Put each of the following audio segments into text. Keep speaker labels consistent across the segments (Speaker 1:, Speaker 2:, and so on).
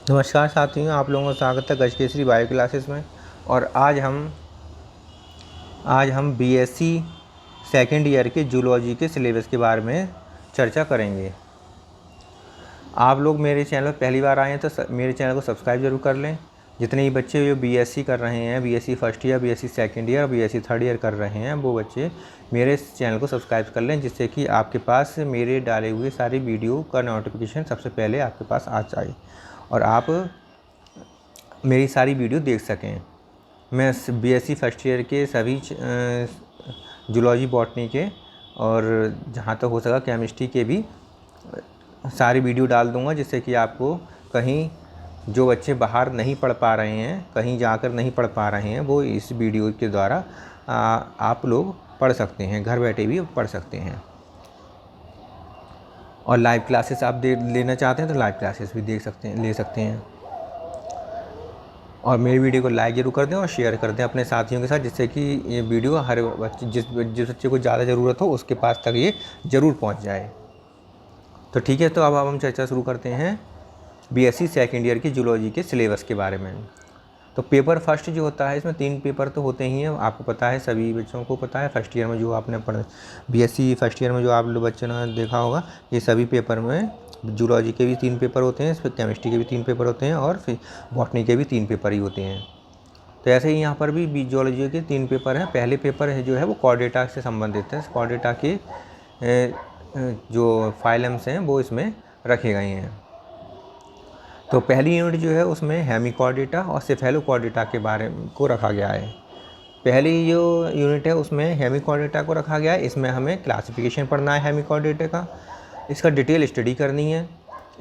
Speaker 1: नमस्कार साथियों, आप लोगों का स्वागत है गज केसरी बायो क्लासेस में। और आज हम बीएससी सेकेंड ईयर के जूलॉजी के सिलेबस के बारे में चर्चा करेंगे। आप लोग मेरे चैनल पर पहली बार आए हैं तो मेरे चैनल को सब्सक्राइब जरूर कर लें। जितने भी बच्चे जो बीएससी कर रहे हैं, BSc first year, BSc second year और बीएससी थर्ड ईयर कर रहे हैं, वो बच्चे मेरे चैनल को सब्सक्राइब कर लें, जिससे कि आपके पास मेरे डाले हुए सारी वीडियो का नोटिफिकेशन सबसे पहले आपके पास आ जाए और आप मेरी सारी वीडियो देख सकें। मैं बीएससी फर्स्ट ईयर के सभी जूलॉजी, बॉटनी के और जहाँ तक हो सका केमिस्ट्री के भी सारी वीडियो डाल दूँगा, जिससे कि आपको कहीं जो बच्चे बाहर नहीं पढ़ पा रहे हैं, कहीं जाकर नहीं पढ़ पा रहे हैं, वो इस वीडियो के द्वारा आप लोग पढ़ सकते हैं, घर बैठे भी पढ़ सकते हैं। और लाइव क्लासेस आप लेना चाहते हैं तो लाइव क्लासेस भी ले सकते हैं। और मेरी वीडियो को लाइक ज़रूर कर दें और शेयर कर दें अपने साथियों के साथ, जिससे कि ये वीडियो हर बच्चे जिस बच्चे को ज़्यादा ज़रूरत हो उसके पास तक ये ज़रूर पहुंच जाए। तो ठीक है, तो अब हम चर्चा शुरू करते हैं बीएससी सेकेंड ईयर की जूलॉजी के सिलेबस के बारे में। तो पेपर फर्स्ट जो होता है, इसमें 3 पेपर तो होते ही हैं, आपको पता है, सभी बच्चों को पता है। फर्स्ट ईयर में जो आपने बीएससी फर्स्ट ईयर में जो आप लोग बच्चों ने देखा होगा, ये सभी पेपर में जूलॉजी के भी 3 पेपर होते हैं, फिर केमिस्ट्री के भी 3 पेपर होते हैं और फिर बॉटनी के भी 3 पेपर ही होते हैं। तो ऐसे ही यहाँ पर भी जूलॉजी के 3 पेपर हैं। पहले पेपर है जो है वो कॉर्डेटा से संबंधित है। कॉर्डेटा के जो फाइलम्स हैं वो इसमें रखे गए हैं। तो पहली यूनिट जो है उसमें हेमिकॉर्डेटा और सेफेलोकॉर्डेटा के बारे को रखा गया है। पहली जो यूनिट है उसमें हेमिकॉर्डेटा को रखा गया है। इसमें हमें क्लासिफिकेशन पढ़ना है हेमिकॉर्डेटा का, इसका डिटेल स्टडी करनी है।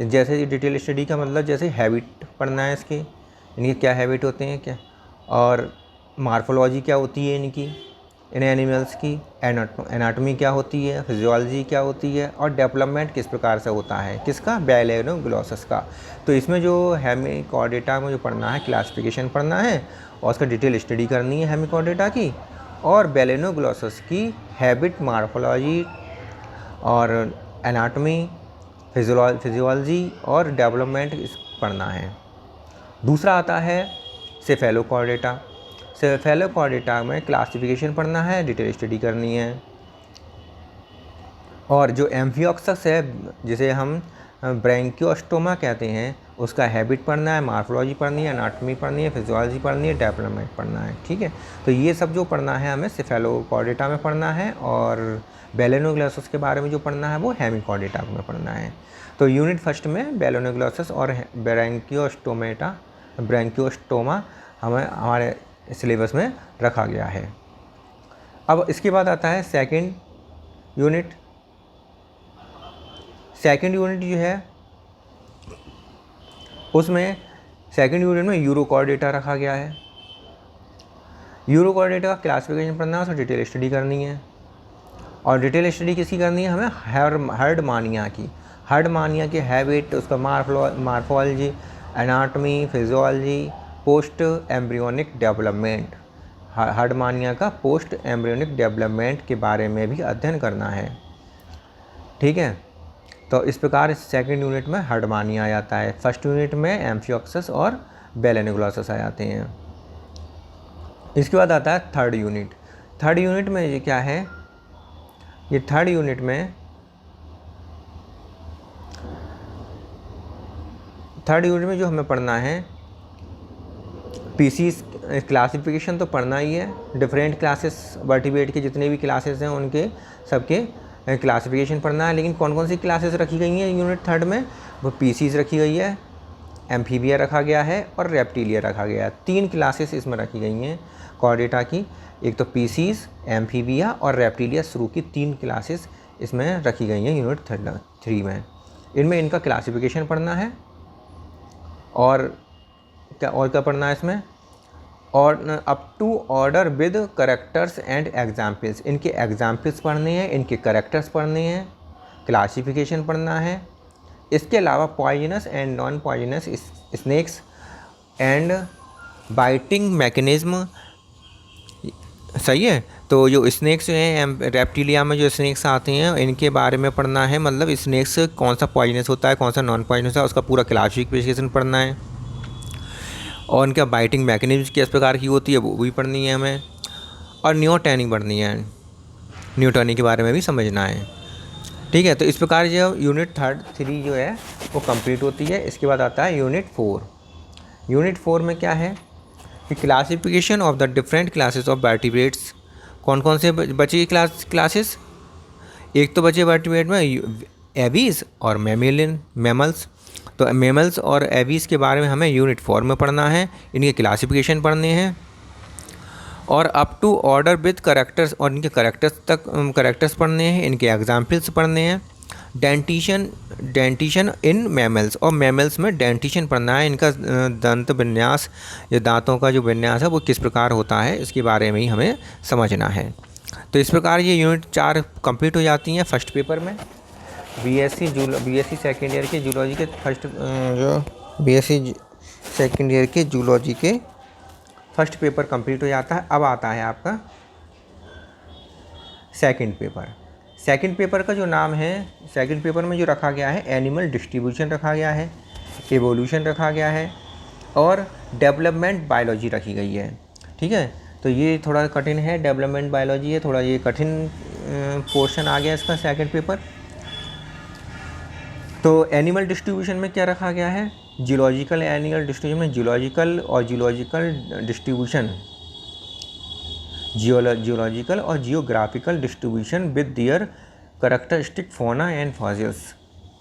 Speaker 1: जैसे डिटेल स्टडी का मतलब जैसे हैबिट पढ़ना है इसकी, इनके क्या हैबिट होते हैं क्या, और मार्फोलॉजी क्या होती है इनकी, इन एनिमल्स की, एनाटॉमी क्या होती है, फिजियोलॉजी क्या होती है, और डेवलपमेंट किस प्रकार से होता है, किसका, बेलेनोग्लोसस का। तो इसमें जो हेमिकॉर्डेटा में जो पढ़ना है, क्लासिफिकेशन पढ़ना है और उसका डिटेल स्टडी करनी है हेमिकॉर्डेटा की, और बेलेनोग्लोसस की हैबिट, मार्फोलॉजी और एनाटॉमी, फिजियोलॉजी और डेवलपमेंट पढ़ना है। दूसरा आता है सेफेलोकॉर्डेटा। सेफेलोकॉर्डेटा में क्लासिफिकेशन पढ़ना है, डिटेल स्टडी करनी है। और जो एम्फियोक्सस है, जिसे हम ब्रैंकियोस्टोमा कहते हैं, उसका हैबिट पढ़ना है, मार्फोलॉजी पढ़नी है, एनाटॉमी पढ़नी है, फिजियोलॉजी पढ़नी है, डेवलपमेंट पढ़ना है। ठीक है, तो ये सब जो पढ़ना है हमें सेफेलोकॉर्डेटा में पढ़ना है, और बेलेनोग्लोसस के बारे में जो पढ़ना है वो हेमिकॉर्डेटा में पढ़ना है। तो यूनिट फर्स्ट में बेलेनोग्लोसस और ब्रैंकियोस्टोमा हमारे सिलेबस में रखा गया है। अब इसके बाद आता है सेकंड यूनिट। सेकंड यूनिट जो है उसमें सेकंड यूनिट में यूरोकॉर्डेटा रखा गया है। यूरोकॉर्डेटा का क्लासिफिकेशन पढ़ना है, उसमें डिटेल स्टडी करनी है। और डिटेल स्टडी किसकी करनी है हमें, हर्डमानिया की। हर्डमानिया की हैबिट, उसका morphology, anatomy, physiology, post embryonic development, Herdmania का पोस्ट एम्ब्रियोनिक डेवलपमेंट के बारे में भी अध्ययन करना है। ठीक है, तो इस प्रकार इस सेकंड यूनिट में हर्डमानिया आ जाता है। फर्स्ट यूनिट में एम्फियोक्सस और बेलेनोग्लोसस आ जाते हैं। इसके बाद आता है थर्ड यूनिट। थर्ड यूनिट में ये क्या है, ये थर्ड यूनिट में जो हमें पढ़ना है, पीसीज क्लासिफिकेशन तो पढ़ना ही है। डिफरेंट क्लासेस, वर्टिब्रेट के जितने भी क्लासेस हैं उनके सबके क्लासिफिकेशन पढ़ना है। लेकिन कौन कौन सी क्लासेस रखी गई हैं यूनिट थर्ड में, वो पीसीज रखी गई है, एम्फीबिया रखा गया है और रेप्टिलिया रखा गया है। 3 क्लासेस इसमें रखी गई हैं कॉर्डेटा की। एक तो पीसीज, एम्फीबिया और रेप्टिलिया शुरू की 3 क्लासेस इसमें रखी गई हैं यूनिट 3 में। इनमें इनका क्लासिफिकेशन पढ़ना है और क्या पढ़ना है इसमें, और up to order with characters and examples. इनके एग्जाम्पल्स पढ़ने हैं, इनके करेक्टर्स पढ़ने हैं, क्लासिफिकेशन पढ़ना है। इसके अलावा poisonous and non poisonous snakes and biting mechanism. सही है, तो जो स्नेक्स हैं, रेप्टिलिया में जो स्नेक्स आते हैं इनके बारे में पढ़ना है। मतलब स्नेक्स कौन सा पॉइजनस होता है, कौन सा नॉन पॉइजनस होता है, उसका पूरा क्लासिफिकेशन पढ़ना है। और इनका बाइटिंग मैकेनिज्म किस प्रकार की होती है वो भी पढ़नी है हमें, और न्यूटॉनिक पढ़नी है, न्यूटॉनिक के बारे में भी समझना है। ठीक है, तो इस प्रकार जो यूनिट 3 जो है वो कंप्लीट होती है। इसके बाद आता है यूनिट 4। यूनिट 4 में क्या है कि classification of the different classes of vertebrates. कौन कौन से बची क्लासेस? एक तो बचे वर्टिब्रेट में एवीज और मैमेलियन मैमल्स। तो मैमल्स और एवीज के बारे में हमें यूनिट 4 में पढ़ना है, इनके क्लासिफिकेशन पढ़ने हैं, और up to order with characters, और इनके करेक्टर्स पढ़ने हैं, इनके एग्जाम्पल्स पढ़ने हैं। डेंटिशन इन मैमल्स, और मैमल्स में डेंटिशन पढ़ना है, इनका दंत विन्यास, ये दांतों का जो विन्यास है वो किस प्रकार होता है इसके बारे में ही हमें समझना है। तो इस प्रकार ये यूनिट 4 कंप्लीट हो जाती हैं फर्स्ट पेपर में। बीएससी सेकेंड ईयर के जूलॉजी के सेकेंड ईयर के जूलॉजी के फर्स्ट पेपर कंप्लीट हो जाता है। अब आता है आपका सेकंड पेपर। सेकंड पेपर का जो नाम है, सेकंड पेपर में जो रखा गया है, एनिमल डिस्ट्रीब्यूशन रखा गया है, एवोल्यूशन रखा गया है, और डेवलपमेंट बायोलॉजी रखी गई है। ठीक है, तो ये थोड़ा कठिन है, डेवलपमेंट बायोलॉजी है, थोड़ा ये कठिन पोर्शन आ गया इसका सेकंड पेपर। तो एनिमल डिस्ट्रीब्यूशन में क्या रखा गया है, जियोलॉजिकल एनिमल डिस्ट्रीब्यूशन में जियोलॉजिकल डिस्ट्रीब्यूशन, जियोलॉजिकल और geographical distribution with their characteristic fauna and fossils.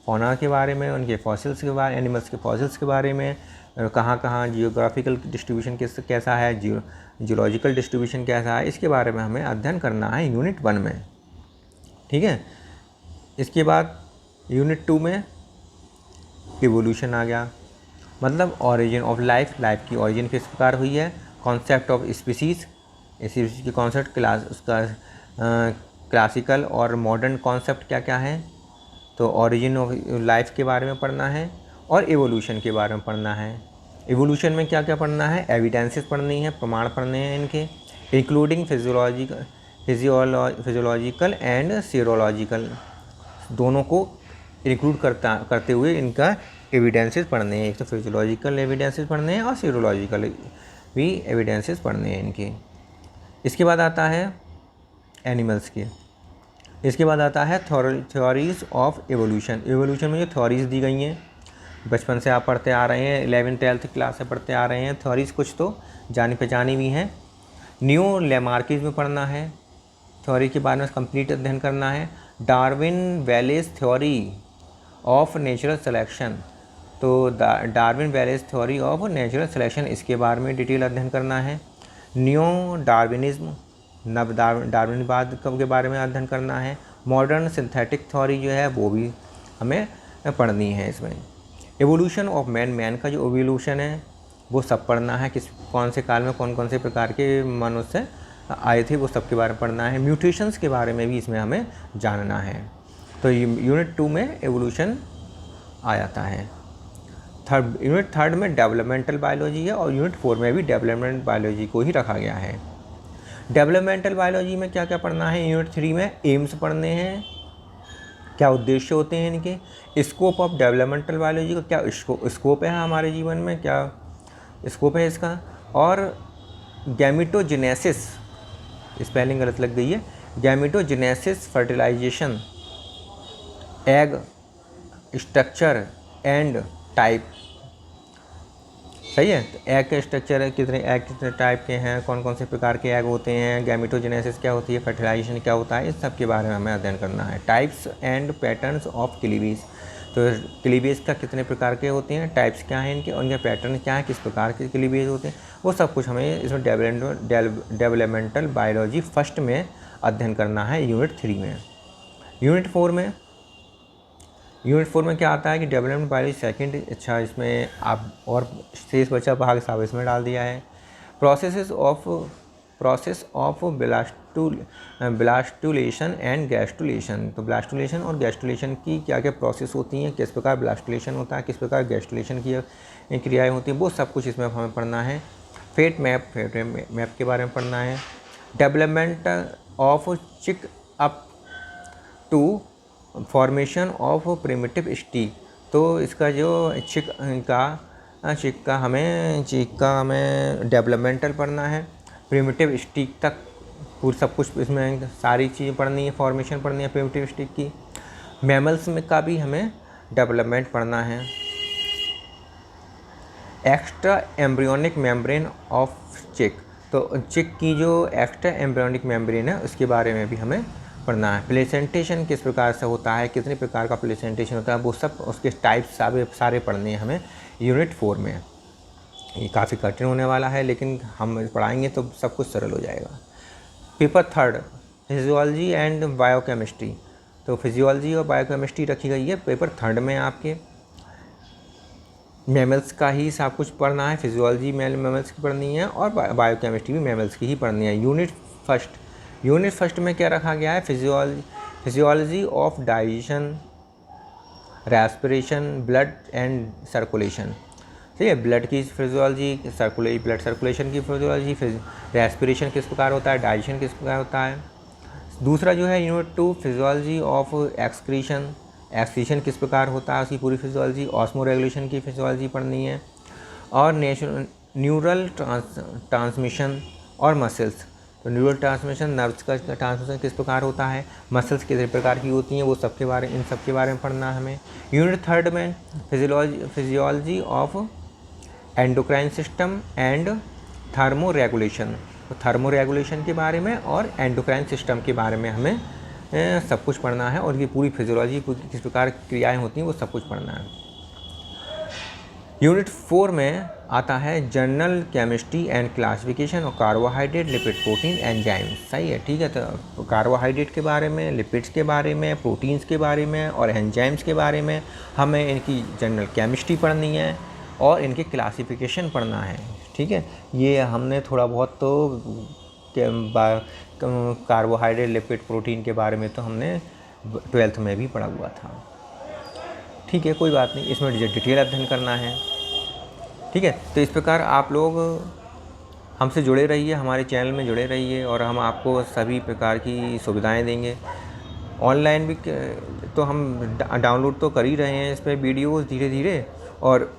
Speaker 1: Fauna के बारे में, उनके फॉसिल्स के बारे, एनिमल्स के फॉसिल्स के बारे में, कहाँ कहाँ जियोग्राफिकल डिस्ट्रीब्यूशन कैसा है, जियोलॉजिकल डिस्ट्रीब्यूशन कैसा है, इसके बारे में हमें अध्ययन करना है यूनिट 1 में। ठीक है, इसके बाद यूनिट 2 में इवोल्यूशन आ गया, मतलब ऑरिजिन ऑफ लाइफ, लाइफ की ऑरिजिन किस प्रकार हुई है, कॉन्सेप्ट ऑफ स्पीसीज़, स्पीसीज की कॉन्सेप्ट क्लास, उसका क्लासिकल और मॉडर्न कॉन्सेप्ट क्या क्या है। तो ऑरिजिन ऑफ लाइफ के बारे में पढ़ना है, और एवोल्यूशन के बारे में पढ़ना है। एवोल्यूशन में क्या क्या पढ़ना है, एविडेंसेस पढ़नी है, प्रमाण पढ़ने हैं इनके, इंक्लूडिंग फिजियोलॉजिकल एंड सीरोलॉजिकल, दोनों को इंक्लूड करते हुए इनका एविडेंसेस पढ़ने हैं। एक तो फिजियोलॉजिकल एविडेंसेस पढ़ने हैं और सीरोलॉजिकल भी एविडेंसेस पढ़ने हैं इनके। इसके बाद आता है एनिमल्स के, इसके बाद आता है थ्योरीज ऑफ एवोल्यूशन। एवोल्यूशन में जो थ्योरीज दी गई हैं, बचपन से आप पढ़ते आ रहे हैं, 11th 12th क्लास से पढ़ते आ रहे हैं, थ्योरीज कुछ तो जानी पहचानी भी हैं। न्यू लेमार्किस में पढ़ना है, थ्योरी के बारे में कंप्लीट अध्ययन करना है। Darwin Wallace theory of natural selection, तो Darwin Wallace theory of natural selection, इसके बारे में डिटेल अध्ययन करना है। न्यू डार्विनिज्म, नव डार्विनवाद के बारे में अध्ययन करना है। मॉडर्न सिंथेटिक थ्योरी जो है वो भी हमें पढ़नी है इसमें। एवोल्यूशन ऑफ मैन का जो एवोल्यूशन है वो सब पढ़ना है, कौन से काल में कौन कौन से प्रकार के मनुष्य आए थे वो सब के बारे में पढ़ना है। म्यूटेशंस के बारे में भी इसमें हमें जानना है। तो यूनिट 2 में एवोल्यूशन आ जाता है। यूनिट 3 में डेवलपमेंटल बायोलॉजी है, और यूनिट 4 में भी डेवलपमेंट बायोलॉजी को ही रखा गया है। डेवलपमेंटल बायोलॉजी में क्या क्या पढ़ना है, यूनिट 3 में एम्स पढ़ने हैं, क्या उद्देश्य होते हैं इनके, स्कोप ऑफ डेवलपमेंटल बायोलॉजी का क्या स्कोप है हमारे जीवन में, क्या स्कोप है इसका, और गैमेटोजेनेसिस, स्पेलिंग गलत लग गई है, gametogenesis, fertilization, egg structure and type, सही है। तो एग के स्ट्रक्चर कितने टाइप के हैं, कौन कौन से प्रकार के एग होते हैं, गैमेटोजेनेसिस क्या होती है, फर्टिलाइजेशन क्या होता है, इस सब के बारे में हमें अध्ययन करना है। Types and patterns of cleavage, तो क्लीवेज का कितने प्रकार के होते हैं, टाइप्स क्या हैं इनके, उनके पैटर्न क्या है, किस प्रकार के क्लीवेज होते हैं, वो सब कुछ हमें इसमें डेवलपमेंटल बायोलॉजी फर्स्ट में अध्ययन करना है यूनिट 3 में। यूनिट 4 में क्या आता है कि डेवलपमेंट बायोलॉजी सेकंड, अच्छा इसमें आप और शेष बचा भाग सब इसमें डाल दिया है। Process of blastulation and gastrulation, तो ब्लास्टुलेशन और गैस्टुलेशन की क्या क्या प्रोसेस होती हैं, किस प्रकार ब्लास्टुलेशन होता है, किस प्रकार गैस्टुलेशन की क्रियाएँ होती हैं, वो सब कुछ इसमें हमें पढ़ना है। फेट मैप के बारे में पढ़ना है। Development of chick up to formation of primitive streak, तो इसका जो चिक का चीक का हमें डेवलपमेंटल पढ़ना है, प्रिमिटिव स्टिक तक पूरा सब कुछ इसमें सारी चीज़ें पढ़नी है, फॉर्मेशन पढ़नी है प्रिमिटिव स्टिक की। मैमल्स में का भी हमें डेवलपमेंट पढ़ना है। एक्स्ट्रा एम्ब्रियोनिक मेम्ब्रेन ऑफ चिक, तो चिक की जो एक्स्ट्रा एम्ब्रियोनिक मेम्ब्रेन है उसके बारे में भी हमें पढ़ना है। प्लेसेंटेशन किस प्रकार से होता है, कितने प्रकार का प्लेसेंटेशन होता है, वो सब उसके टाइप्स सारे पढ़ने हैं हमें यूनिट 4 में। ये काफ़ी कठिन होने वाला है, लेकिन हम पढ़ाएंगे तो सब कुछ सरल हो जाएगा। पेपर 3 फिजियोलॉजी एंड बायोकेमिस्ट्री, तो फिजियोलॉजी और बायोकेमिस्ट्री रखी गई है पेपर 3 में। आपके मैमल्स का ही सब कुछ पढ़ना है, फिजियोलॉजी मैमल्स की पढ़नी है और बायोकेमिस्ट्री भी मैमल्स की ही पढ़नी है। यूनिट फर्स्ट में क्या रखा गया है, physiology of digestion, respiration, blood and circulation. ठीक है, ब्लड की फिजियोलॉजी, ब्लड सर्कुलेशन की फिजियोलॉजी, रेस्पिरेशन किस प्रकार होता है, डाइजेशन किस प्रकार होता है। दूसरा जो है यूनिट 2 फिजियोलॉजी ऑफ एक्सक्रीशन किस प्रकार होता है, उसकी पूरी फिजियोलॉजी। ऑस्मो रेगुलेशन की फिजियोलॉजी पढ़नी है। और न्यूरल ट्रांसमिशन और मसल्स, तो न्यूरल ट्रांसमिशन, नर्व्स का ट्रांसमिशन किस प्रकार होता है, मसल्स किस प्रकार की होती हैं, वो इन सब के बारे में पढ़ना है हमें। यूनिट 3 में physiology of endocrine system and thermo regulation, तो थर्मो रेगुलेशन के बारे में और एंडोक्राइन सिस्टम के बारे में हमें सब कुछ पढ़ना है, और ये पूरी फिजियोलॉजी किस प्रकार क्रियाएं होती हैं वो सब कुछ पढ़ना है। यूनिट 4 में आता है general chemistry and classification of carbohydrate, lipid, protein, enzymes. सही है, ठीक है। तो कार्बोहाइड्रेट के बारे में, लिपिड्स के बारे में, प्रोटीन्स के बारे में और एंजाइम्स के बारे में हमें इनकी जनरल केमिस्ट्री पढ़नी है और इनके क्लासिफिकेशन पढ़ना है। ठीक है, ये हमने थोड़ा बहुत तो कार्बोहाइड्रेट, लिपिड, प्रोटीन के बारे में तो हमने 12th में भी पढ़ा हुआ था। ठीक है, कोई बात नहीं, इसमें डिटेल अध्ययन करना है। ठीक है, तो इस प्रकार आप लोग हमसे जुड़े रहिए, हमारे चैनल में जुड़े रहिए और हम आपको सभी प्रकार की सुविधाएं देंगे। ऑनलाइन भी तो हम डाउनलोड तो कर ही रहे हैं इस पर वीडियोज़ धीरे धीरे, और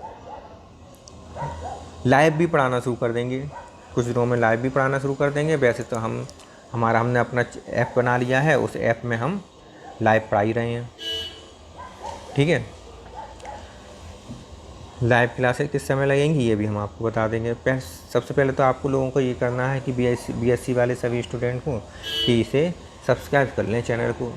Speaker 1: लाइव भी पढ़ाना शुरू कर देंगे। कुछ दिनों में लाइव भी पढ़ाना शुरू कर देंगे। वैसे तो हमने अपना ऐप बना लिया है, उस ऐप में हम लाइव पढ़ा ही रहे हैं। ठीक है, लाइव क्लासेस किस समय लगेंगी ये भी हम आपको बता देंगे। सबसे पहले तो आपको लोगों को ये करना है कि बीएससी वाले सभी स्टूडेंट को कि इसे सब्सक्राइब कर लें चैनल को।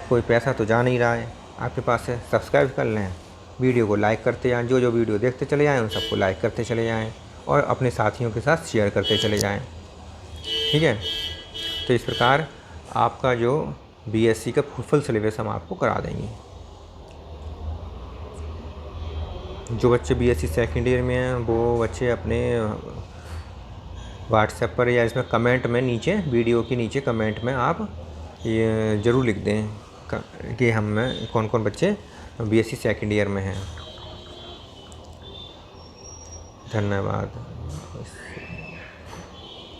Speaker 1: कोई पैसा तो जा नहीं रहा है आपके पास से, सब्सक्राइब कर लें, वीडियो को लाइक करते जाएँ, जो वीडियो देखते चले जाएँ उन सबको लाइक करते चले जाएँ और अपने साथियों के साथ शेयर करते चले जाएँ। ठीक है, तो इस प्रकार आपका जो बीएससी का फुल सिलेबस हम आपको करा देंगे। जो बच्चे बीएससी सेकेंड ईयर में हैं वो बच्चे अपने व्हाट्सएप पर या इसमें कमेंट में नीचे, वीडियो के नीचे कमेंट में आप ये ज़रूर लिख दें कि हम में कौन कौन बच्चे बीएससी सेकेंड ईयर में हैं। धन्यवाद।